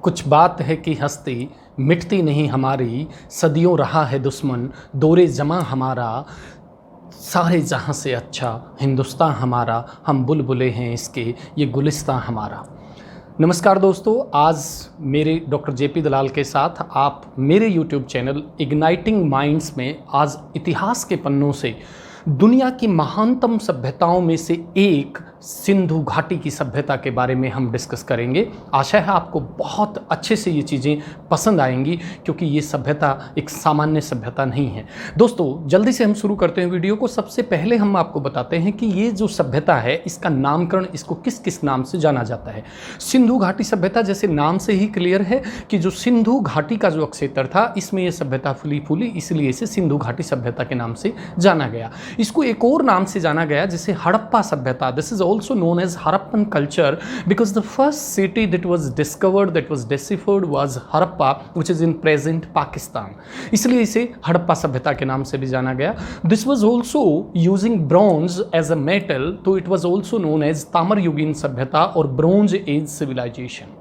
कुछ बात है कि हस्ती मिटती नहीं हमारी, सदियों रहा है दुश्मन दौरे जमा हमारा। सारे जहाँ से अच्छा हिंदुस्तान हमारा, हम बुलबुलें हैं इसके ये गुलिस्तान हमारा। नमस्कार दोस्तों, आज मेरे डॉक्टर जेपी दलाल के साथ आप मेरे यूट्यूब चैनल इग्नाइटिंग माइंड्स में आज इतिहास के पन्नों से दुनिया की महानतम सभ्यताओं में से एक सिंधु घाटी की सभ्यता के बारे में हम डिस्कस करेंगे। आशा है आपको बहुत अच्छे से ये चीज़ें पसंद आएंगी, क्योंकि ये सभ्यता एक सामान्य सभ्यता नहीं है। दोस्तों जल्दी से हम शुरू करते हैं वीडियो को। सबसे पहले हम आपको बताते हैं कि ये जो सभ्यता है इसका नामकरण, इसको किस किस नाम से जाना जाता है। सिंधु घाटी सभ्यता, जैसे नाम से ही क्लियर है कि जो सिंधु घाटी का जो क्षेत्र था इसमें ये सभ्यता फूली फूली, इसलिए इसे सिंधु घाटी सभ्यता के नाम से जाना गया। इसको एक और नाम से जाना गया जैसे हड़प्पा सभ्यता। This is also known as Harappan culture because the first city that was discovered, that was deciphered was Harappa, which is in present Pakistan. इसलिए इसे हड़प्पा सभ्यता के नाम से भी जाना गया। This was also using bronze as a metal, तो it was also known as ताम्र युगीन सभ्यता और ब्रोंज एज सिविलाइजेशन।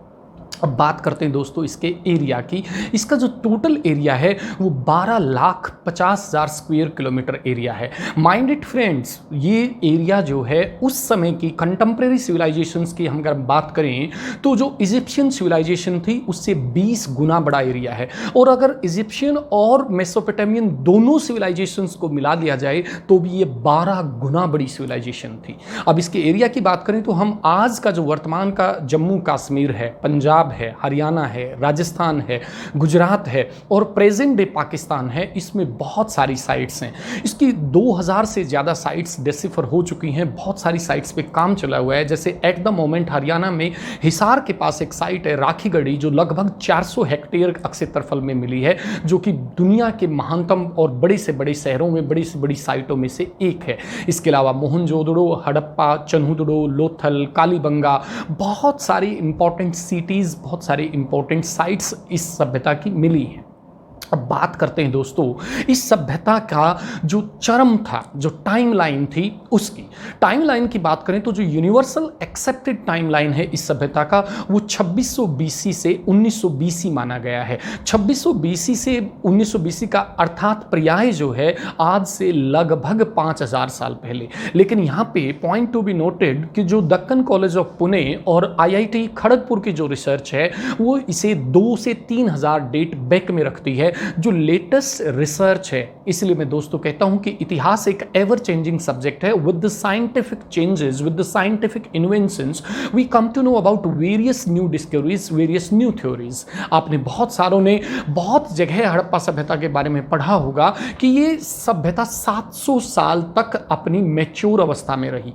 अब बात करते हैं दोस्तों इसके एरिया की। इसका जो टोटल एरिया है वो 12,50,000 स्क्वायर किलोमीटर एरिया है। माइंड इट फ्रेंड्स, ये एरिया जो है उस समय की कंटेम्प्रेरी सिविलाइजेशंस की हम अगर बात करें तो जो इजिप्शियन सिविलाइजेशन थी उससे 20 गुना बड़ा एरिया है। और अगर इजिप्शियन और मेसोपोटामियन दोनों सिविलाइजेशंस को मिला लिया जाए तो भी ये 12 गुना बड़ी सिविलाइजेशन थी। अब इसके एरिया की बात करें तो हम आज का जो वर्तमान का जम्मू कश्मीर है, पंजाब है, हरियाणा है, राजस्थान है, गुजरात है और प्रेजेंट डे पाकिस्तान है, इसमें बहुत सारी साइट्स हैं। इसकी 2000 से ज़्यादा साइट्स डेसिफर हो चुकी हैं। बहुत सारी साइट्स पे काम चला हुआ है। जैसे एट द मोमेंट हरियाणा में हिसार के पास एक साइट है राखीगढ़ी, जो लगभग 400 हेक्टेयर क्षेत्रफल में मिली है, जो कि दुनिया के महानतम और बड़े से बड़े शहरों में बड़ी से बड़ी साइटों में से एक है। इसके अलावा मोहनजोदड़ो, हड़प्पा, चन्हुदड़ो, लोथल, कालीबंगा, बहुत सारी इंपॉर्टेंट सिटीज़, बहुत सारी इंपॉर्टेंट साइट्स इस सभ्यता की मिली हैं। अब बात करते हैं दोस्तों इस सभ्यता का जो चरम था, जो टाइमलाइन थी उसकी। टाइमलाइन की बात करें तो जो यूनिवर्सल एक्सेप्टेड टाइमलाइन है इस सभ्यता का वो 2600 बीसी से 1900 बीसी माना गया है। 2600 बीसी से 1900 बीसी का अर्थात पर्याय जो है आज से लगभग 5000 साल पहले। लेकिन यहाँ पे पॉइंट टू बी नोटेड कि जो दक्कन कॉलेज ऑफ पुणे और IIT खड़गपुर की जो रिसर्च है वो इसे 2 से 3000 डेट बैक में रखती है, जो लेटेस्ट रिसर्च है। इसलिए मैं दोस्तों कहता हूं कि इतिहास एक एवर चेंजिंग सब्जेक्ट है। With the scientific changes, with the scientific inventions we come to know about various new discoveries, various new theories. आपने बहुत सारों ने बहुत जगह हड़प्पा सभ्यता के बारे में पढ़ा होगा कि ये सभ्यता 700 साल तक अपनी मैच्योर अवस्था में रही।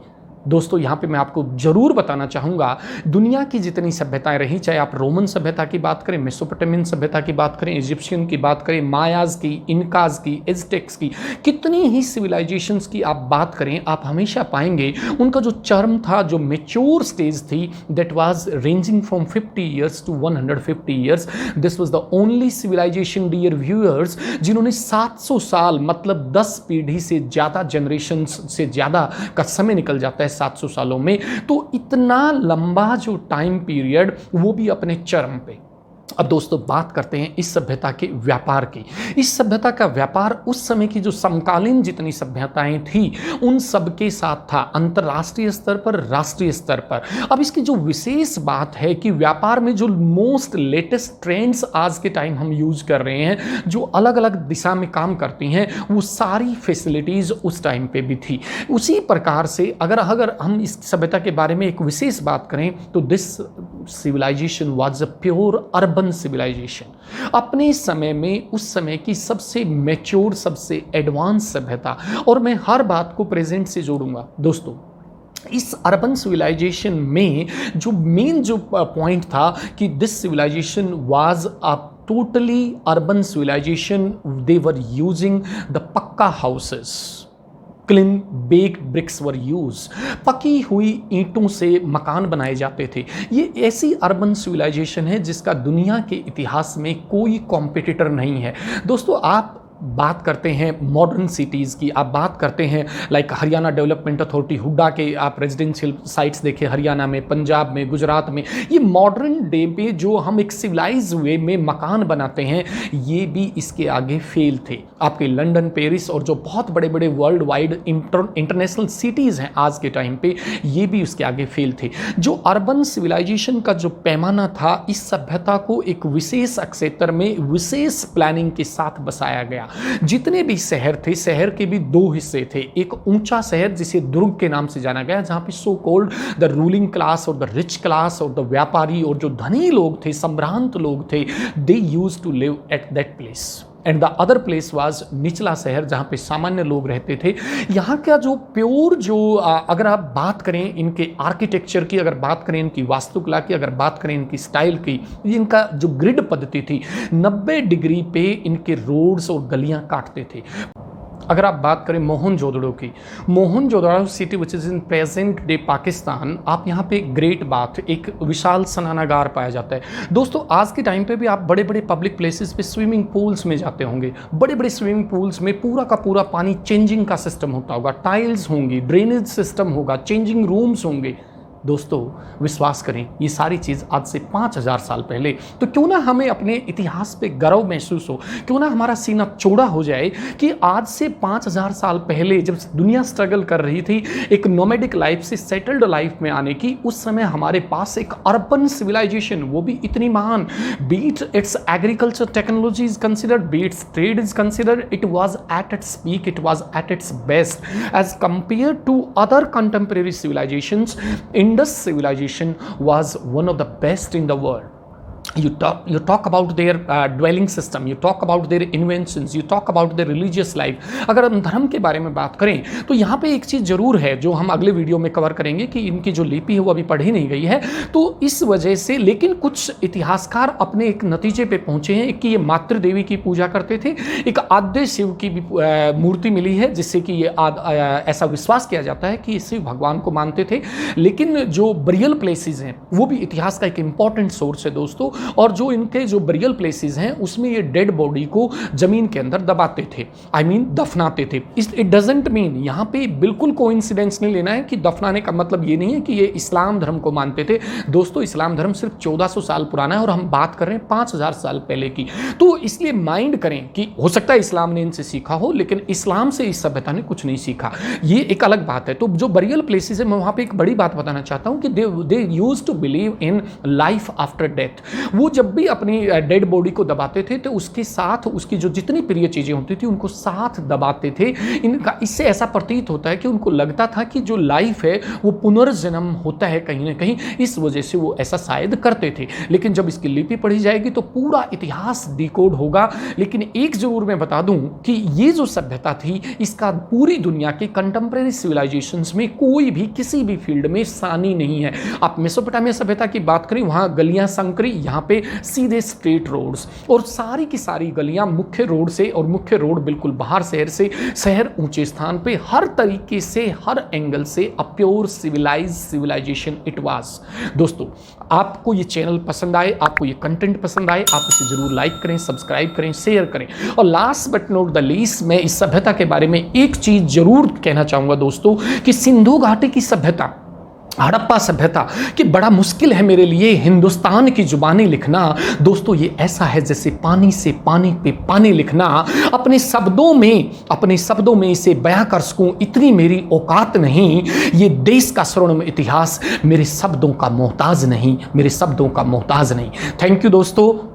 दोस्तों यहाँ पे मैं आपको जरूर बताना चाहूँगा दुनिया की जितनी सभ्यताएं रही, चाहे आप रोमन सभ्यता की बात करें, मेसोपोटामियन सभ्यता की बात करें, इजिप्शियन की बात करें, मायाज की, इनकाज की, एज़टेक्स की, कितनी ही सिविलाइजेशंस की आप बात करें, आप हमेशा पाएंगे उनका जो चरम था, जो मेच्योर स्टेज थी, that was ranging from 50 years to 150 years. This was the only civilization dear viewers जिन्होंने 700 साल मतलब 10 पीढ़ी से ज़्यादा जनरेशन से ज़्यादा का समय निकल जाता है 700 सालों में। तो इतना लंबा जो टाइम पीरियड वो भी अपने चरम पे। अब दोस्तों बात करते हैं इस सभ्यता के व्यापार की। इस सभ्यता का व्यापार उस समय की जो समकालीन जितनी सभ्यताएं थी उन सब के साथ था, अंतर्राष्ट्रीय स्तर पर, राष्ट्रीय स्तर पर। अब इसकी जो विशेष बात है कि व्यापार में जो मोस्ट लेटेस्ट ट्रेंड्स आज के टाइम हम यूज कर रहे हैं, जो अलग अलग दिशा में काम करती हैं, वो सारी फैसिलिटीज उस टाइम पे भी थी। उसी प्रकार से अगर हम इस सभ्यता के बारे में एक विशेष बात करें तो this civilization was a pure urban civilization. अपने समय में उस समय की सबसे मैच्योर, सबसे एडवांस सभ्यता। और मैं हर बात को प्रेजेंट से जोड़ूंगा दोस्तों। इस अर्बन सिविलाइजेशन में जो मेन जो पॉइंट था कि this civilization was a totally urban civilization. They were using the pucca houses, clean baked bricks were used. पकी हुई ईंटों से मकान बनाए जाते थे। ये ऐसी अर्बन सिविलाइजेशन है जिसका दुनिया के इतिहास में कोई कॉम्पिटिटर नहीं है। दोस्तों आप बात करते हैं मॉडर्न सिटीज़ की, आप बात करते हैं like Haryana development authority, Hooda के आप रेजिडेंशियल साइट्स देखें हरियाणा में, पंजाब में, गुजरात में, ये मॉडर्न डे पे जो हम एक सिविलाइज वे में मकान बनाते हैं, ये भी इसके आगे फेल थे। आपके लंदन, पेरिस और जो बहुत बड़े बड़े वर्ल्ड वाइड इंटरनेशनल सिटीज़ हैं आज के टाइम पे, ये भी उसके आगे फेल थे। जो अर्बन सिविलाइजेशन का जो पैमाना था, इस सभ्यता को एक विशेष क्षेत्र में विशेष प्लानिंग के साथ बसाया गया। जितने भी शहर थे, शहर के भी दो हिस्से थे। एक ऊंचा शहर जिसे दुर्ग के नाम से जाना गया, जहां पे so called the ruling class और द रिच क्लास और द व्यापारी और जो धनी लोग थे, सम्भ्रांत लोग थे, they used to live at that place. And the other place was निचला शहर, जहाँ पे सामान्य लोग रहते थे। यहाँ का जो प्योर जो अगर आप बात करें इनके आर्किटेक्चर की, अगर बात करें इनकी वास्तुकला की, अगर बात करें इनकी स्टाइल की, इनका जो ग्रिड पद्धति थी, 90 डिग्री पे इनके रोड्स और गलियाँ काटते थे। अगर आप बात करें मोहनजोदड़ो की, Mohenjodaro city which is in present day Pakistan, आप यहाँ पे ग्रेट बाथ, एक विशाल स्नानागार पाया जाता है। दोस्तों आज के टाइम पे भी आप बड़े बड़े पब्लिक प्लेसेस पे स्विमिंग पूल्स में जाते होंगे, बड़े बड़े स्विमिंग पूल्स में पूरा का पूरा पानी चेंजिंग का सिस्टम होता होगा, टाइल्स होंगी, ड्रेनेज सिस्टम होगा, चेंजिंग रूम्स होंगे। दोस्तों विश्वास करें, ये सारी चीज़ आज से 5000 साल पहले। तो क्यों ना हमें अपने इतिहास पे गर्व महसूस हो, क्यों ना हमारा सीना चौड़ा हो जाए कि आज से 5000 साल पहले जब दुनिया स्ट्रगल कर रही थी एक नोमैडिक लाइफ से सेटल्ड लाइफ में आने की, उस समय हमारे पास एक अर्बन सिविलाइजेशन, वो भी इतनी महान, be it its agriculture technology is considered, be it trade is considered, it was at its peak, it was at its best as compare to other contemporary civilizations. Indus civilization was one of the best in the world. You talk about their dwelling system, you talk about their inventions, you talk about their religious life. अगर हम धर्म के बारे में बात करें तो यहाँ पे एक चीज़ जरूर है जो हम अगले वीडियो में कवर करेंगे कि इनकी जो लिपि है वो अभी पढ़ी नहीं गई है, तो इस वजह से, लेकिन कुछ इतिहासकार अपने एक नतीजे पे पहुंचे हैं कि ये मातृ देवी की पूजा करते थे। एक आद्य शिव की भी मूर्ति मिली है जिससे कि ये ऐसा विश्वास किया जाता है कि शिव भगवान को मानते थे। लेकिन जो बरियल प्लेसेस हैं वो भी इतिहास का एक इंपॉर्टेंट सोर्स है दोस्तों, और जो इनके जो बरियल प्लेसेस हैं उसमें ये डेड बॉडी को जमीन के अंदर दबाते थे, दफनाते थे। इट डजंट मीन, यहाँ पे बिल्कुल कोइंसिडेंस नहीं लेना है कि दफनाने का मतलब ये नहीं है कि ये इस्लाम धर्म को मानते थे। दोस्तों इस्लाम धर्म सिर्फ 1400 साल पुराना है और हम बात कर रहे हैं 5000 साल पहले की, तो इसलिए माइंड करें कि हो सकता है इस्लाम ने इनसे सीखा हो, लेकिन इस्लाम से इस सभ्यता ने कुछ नहीं सीखा, ये एक अलग बात है। तो जो बरियल प्लेसेस है, मैं वहाँ पे एक बड़ी बात बताना चाहता हूँ कि they used to believe in life after death. वो जब भी अपनी डेड बॉडी को दबाते थे तो उसके साथ उसकी जो जितनी प्रिय चीज़ें होती थी उनको साथ दबाते थे। इनका इससे ऐसा प्रतीत होता है कि उनको लगता था कि जो लाइफ है वो पुनर्जन्म होता है कहीं ना कहीं, इस वजह से वो ऐसा शायद करते थे। लेकिन जब इसकी लिपि पढ़ी जाएगी तो पूरा इतिहास डिकोड होगा। लेकिन एक जरूर मैं बता दूं कि ये जो सभ्यता थी इसका पूरी दुनिया के कंटेम्प्रेरी सिविलाइजेशंस में कोई भी किसी भी फील्ड में सानी नहीं है। आप मेसोपोटामिया सभ्यता की बात करें, वहाँ गलियाँ संकरी, यहाँ पे सीधे स्ट्रेट रोड्स, और सारी की सारी गलियां मुख्य रोड से, और मुख्य रोड बिल्कुल बाहर शहर से, शहर ऊंचे स्थान पे, हर तरीके से, हर एंगल से a pure civilization it was. दोस्तों आपको ये चैनल पसंद आए, आपको ये कंटेंट पसंद आए, आप इसे जरूर लाइक करें, सब्सक्राइब करें, शेयर करें। और last but not the least, मैं इस सभ्यता के बारे में एक चीज जरूर कहना चाहूंगा दोस्तों कि सिंधु घाटी की सभ्यता, हड़प्पा सभ्यता, कि बड़ा मुश्किल है मेरे लिए हिंदुस्तान की जुबानी लिखना। दोस्तों ये ऐसा है जैसे पानी से पानी पे पानी लिखना। अपने शब्दों में इसे बयां कर सकूं इतनी मेरी औकात नहीं। ये देश का स्वर्णिम इतिहास मेरे शब्दों का मोहताज नहीं, मेरे शब्दों का मोहताज नहीं। थैंक यू दोस्तों।